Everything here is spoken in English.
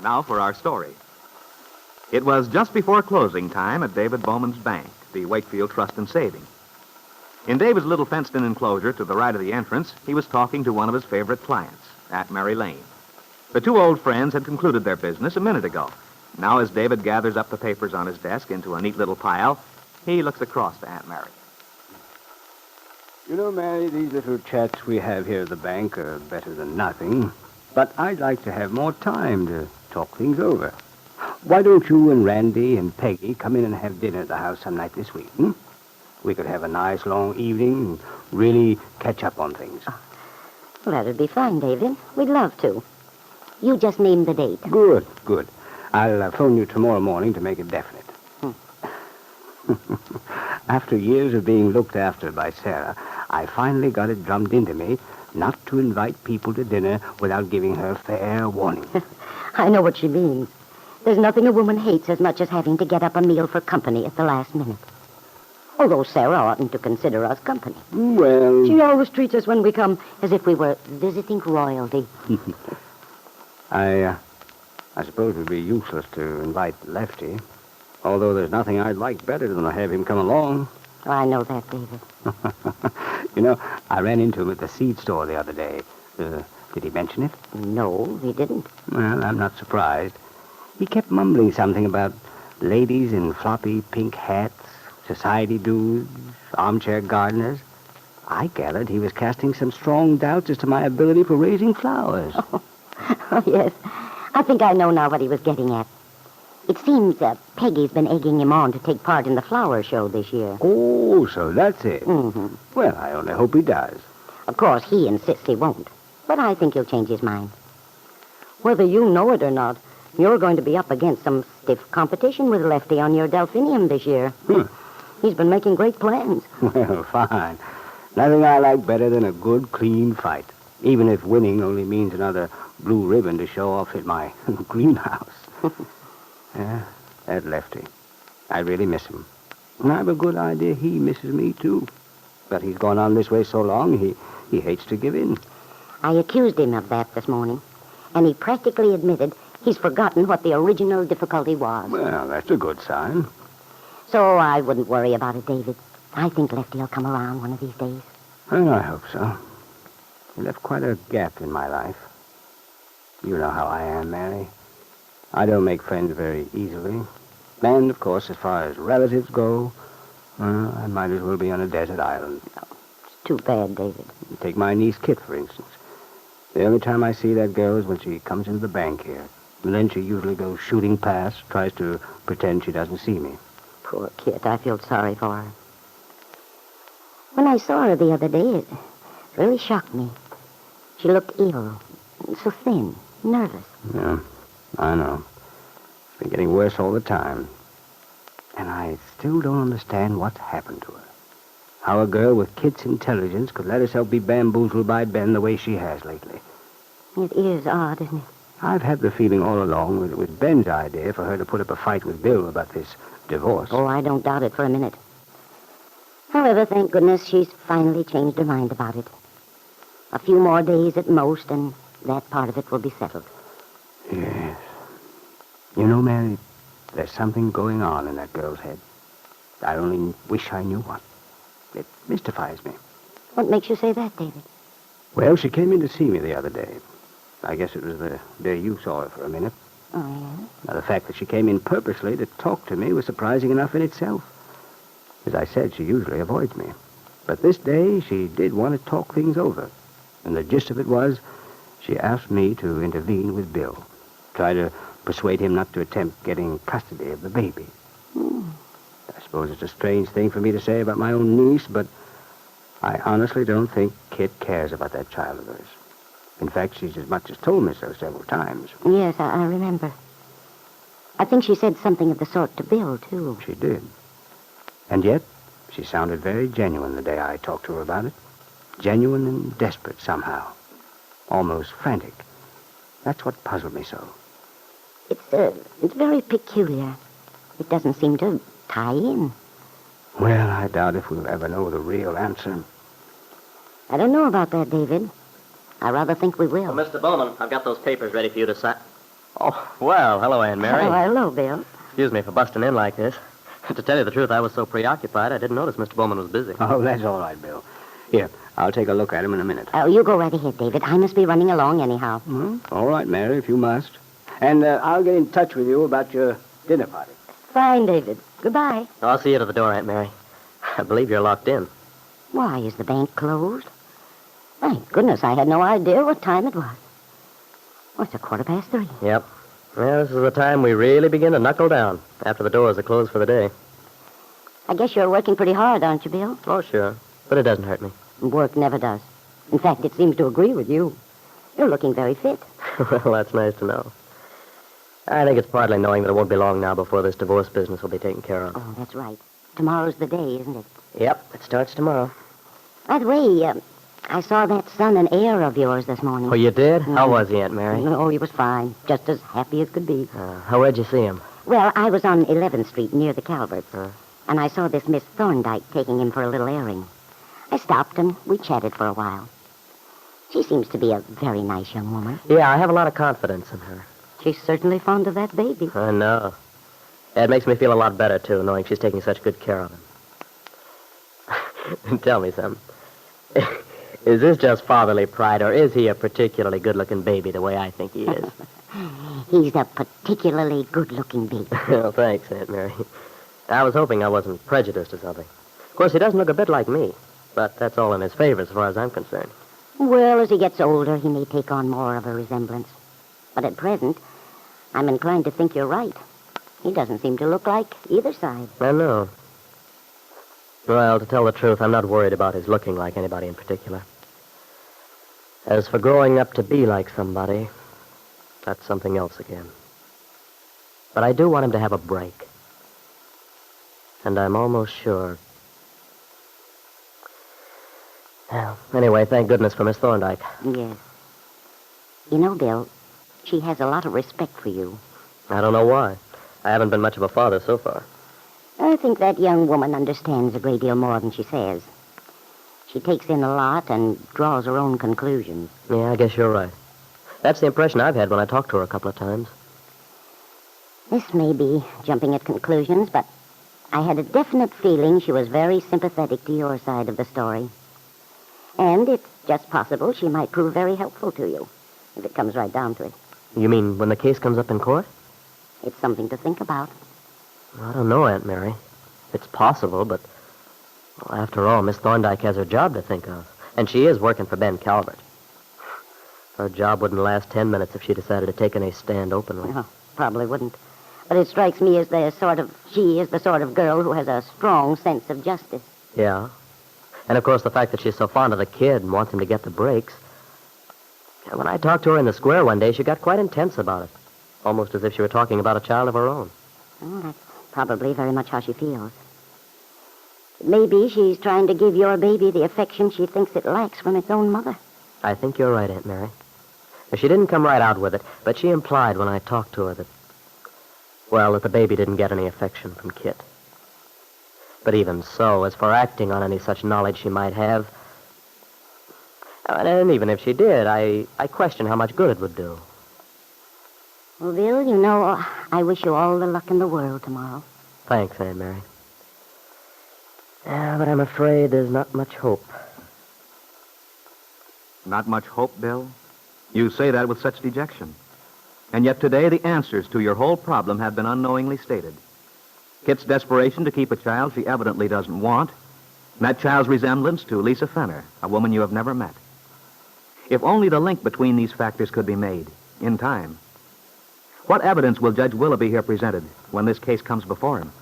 Now for our story. It was just before closing time at David Bowman's bank, the Wakefield Trust and Saving. In David's little fenced-in enclosure to the right of the entrance, he was talking to one of his favorite clients, Aunt Mary Lane. The two old friends had concluded their business a minute ago. Now, as David gathers up the papers on his desk into a neat little pile, he looks across to Aunt Mary. You know, Mary, these little chats we have here at the bank are better than nothing. But I'd like to have more time to talk things over. Why don't you and Randy and Peggy come in and have dinner at the house some night this week, We could have a nice long evening and really catch up on things. Well, that'd be fine, David. We'd love to. You just name the date. Good. I'll phone you tomorrow morning to make it definite. After years of being looked after by Sarah, I finally got it drummed into me not to invite people to dinner without giving her fair warning. I know what she means. There's nothing a woman hates as much as having to get up a meal for company at the last minute. Although Sarah oughtn't to consider us company. Well... She always treats us when we come as if we were visiting royalty. I suppose it would be useless to invite Lefty, although there's nothing I'd like better than to have him come along. Oh, I know that, David. You know, I ran into him at the seed store the other day. Did he mention it? No, he didn't. Well, I'm not surprised. He kept mumbling something about ladies in floppy pink hats, society dudes, armchair gardeners. I gathered he was casting some strong doubts as to my ability for raising flowers. Oh, yes. I think I know now what he was getting at. It seems Peggy's been egging him on to take part in the flower show this year. Oh, so that's it. Mm-hmm. Well, I only hope he does. Of course, he insists he won't. But I think he'll change his mind. Whether you know it or not, you're going to be up against some stiff competition with Lefty on your delphinium this year. He's been making great plans. Well, fine. Nothing I like better than a good, clean fight, even if winning only means another blue ribbon to show off at my greenhouse. Yeah, that Lefty. I really miss him. And I've a good idea he misses me, too. But he's gone on this way so long, he hates to give in. I accused him of that this morning, and he practically admitted he's forgotten what the original difficulty was. Well, that's a good sign. So I wouldn't worry about it, David. I think Lefty will come around one of these days. Well, I hope so. He left quite a gap in my life. You know how I am, Mary. I don't make friends very easily. And, of course, as far as relatives go, I might as well be on a desert island. It's too bad, David. Take my niece Kit, for instance. The only time I see that girl is when she comes into the bank here. And then she usually goes shooting past, tries to pretend she doesn't see me. Poor Kit. I feel sorry for her. When I saw her the other day, it really shocked me. She looked ill, so thin, nervous. Yeah, I know. It's been getting worse all the time. And I still don't understand what's happened to her. How a girl with Kit's intelligence could let herself be bamboozled by Ben the way she has lately. It is odd, isn't it? I've had the feeling all along that it was Ben's idea for her to put up a fight with Bill about this divorce. Oh, I don't doubt it for a minute. However, thank goodness she's finally changed her mind about it. A few more days at most, and that part of it will be settled. Yes. You know, Mary, there's something going on in that girl's head. I only wish I knew what. It mystifies me. What makes you say that, David? Well, she came in to see me the other day. I guess it was the day you saw her for a minute. Oh, yeah? Now, the fact that she came in purposely to talk to me was surprising enough in itself. As I said, she usually avoids me. But this day, she did want to talk things over. And the gist of it was, she asked me to intervene with Bill. Try to persuade him not to attempt getting custody of the baby. I suppose it's a strange thing for me to say about my own niece, but I honestly don't think Kit cares about that child of hers. In fact, she's as much as told me so several times. Yes, I remember. I think she said something of the sort to Bill, too. She did. And yet, she sounded very genuine the day I talked to her about it. Genuine and desperate somehow. Almost frantic. That's what puzzled me so. It's very peculiar. It doesn't seem to tie in. Well, I doubt if we'll ever know the real answer. I don't know about that, David. I rather think we will. Well, Mr. Bowman, I've got those papers ready for you to sign. Oh, well, hello, Aunt Mary. Oh, hello, Bill. Excuse me for busting in like this. To tell you the truth, I was so preoccupied I didn't notice Mr. Bowman was busy. Oh, that's all right, Bill. Here, I'll take a look at him in a minute. Oh, you go right ahead, David. I must be running along anyhow. All right, Mary, if you must. And I'll get in touch with you about your dinner party. Fine, David. Goodbye. I'll see you to the door, Aunt Mary. I believe you're locked in. Why, is the bank closed? Thank goodness, I had no idea what time it was. Oh, it's 3:15. Yep. Well, this is the time we really begin to knuckle down, after the doors are closed for the day. I guess you're working pretty hard, aren't you, Bill? Oh, sure. But it doesn't hurt me. Work never does. In fact, it seems to agree with you. You're looking very fit. Well, that's nice to know. I think it's partly knowing that it won't be long now before this divorce business will be taken care of. Oh, that's right. Tomorrow's the day, isn't it? Yep, it starts tomorrow. By the way, I saw that son and heir of yours this morning. Oh, you did? How was he, Aunt Mary? Oh, he was fine. Just as happy as could be. Where'd you see him? Well, I was on 11th Street near the Calverts. And I saw this Miss Thorndyke taking him for a little airing. I stopped and we chatted for a while. She seems to be a very nice young woman. Yeah, I have a lot of confidence in her. She's certainly fond of that baby. I know. It makes me feel a lot better, too, knowing she's taking such good care of him. Tell me something. Is this just fatherly pride, or is he a particularly good-looking baby the way I think he is? He's a particularly good-looking baby. Oh, thanks, Aunt Mary. I was hoping I wasn't prejudiced or something. Of course, he doesn't look a bit like me, but that's all in his favor as far as I'm concerned. Well, as he gets older, he may take on more of a resemblance. But at present, I'm inclined to think you're right. He doesn't seem to look like either side. I know. Well, to tell the truth, I'm not worried about his looking like anybody in particular. As for growing up to be like somebody, that's something else again. But I do want him to have a break. And I'm almost sure. Well, anyway, thank goodness for Miss Thorndyke. Yes. You know, Bill, she has a lot of respect for you. I don't know why. I haven't been much of a father so far. I think that young woman understands a great deal more than she says. She takes in a lot and draws her own conclusions. Yeah, I guess you're right. That's the impression I've had when I talked to her a couple of times. This may be jumping at conclusions, but I had a definite feeling she was very sympathetic to your side of the story. And it's just possible she might prove very helpful to you, if it comes right down to it. You mean when the case comes up in court? It's something to think about. I don't know, Aunt Mary. It's possible, but... Well, after all, Miss Thorndyke has her job to think of. And she is working for Ben Calvert. Her job wouldn't last 10 minutes if she decided to take any stand openly. No, probably wouldn't. But it strikes me as she is the sort of girl who has a strong sense of justice. Yeah. And, of course, the fact that she's so fond of the kid and wants him to get the breaks. And when I talked to her in the square one day, she got quite intense about it. Almost as if she were talking about a child of her own. Well, that's probably very much how she feels. Maybe she's trying to give your baby the affection she thinks it lacks from its own mother. I think you're right, Aunt Mary. She didn't come right out with it, but she implied when I talked to her that the baby didn't get any affection from Kit. But even so, as for acting on any such knowledge she might have, and even if she did, I question how much good it would do. Well, Bill, you know, I wish you all the luck in the world tomorrow. Thanks, Aunt Mary. Yeah, but I'm afraid there's not much hope. Not much hope, Bill? You say that with such dejection. And yet today the answers to your whole problem have been unknowingly stated. Kit's desperation to keep a child she evidently doesn't want, and that child's resemblance to Lisa Fenner, a woman you have never met. If only the link between these factors could be made, in time. What evidence will Judge Willoughby hear presented when this case comes before him?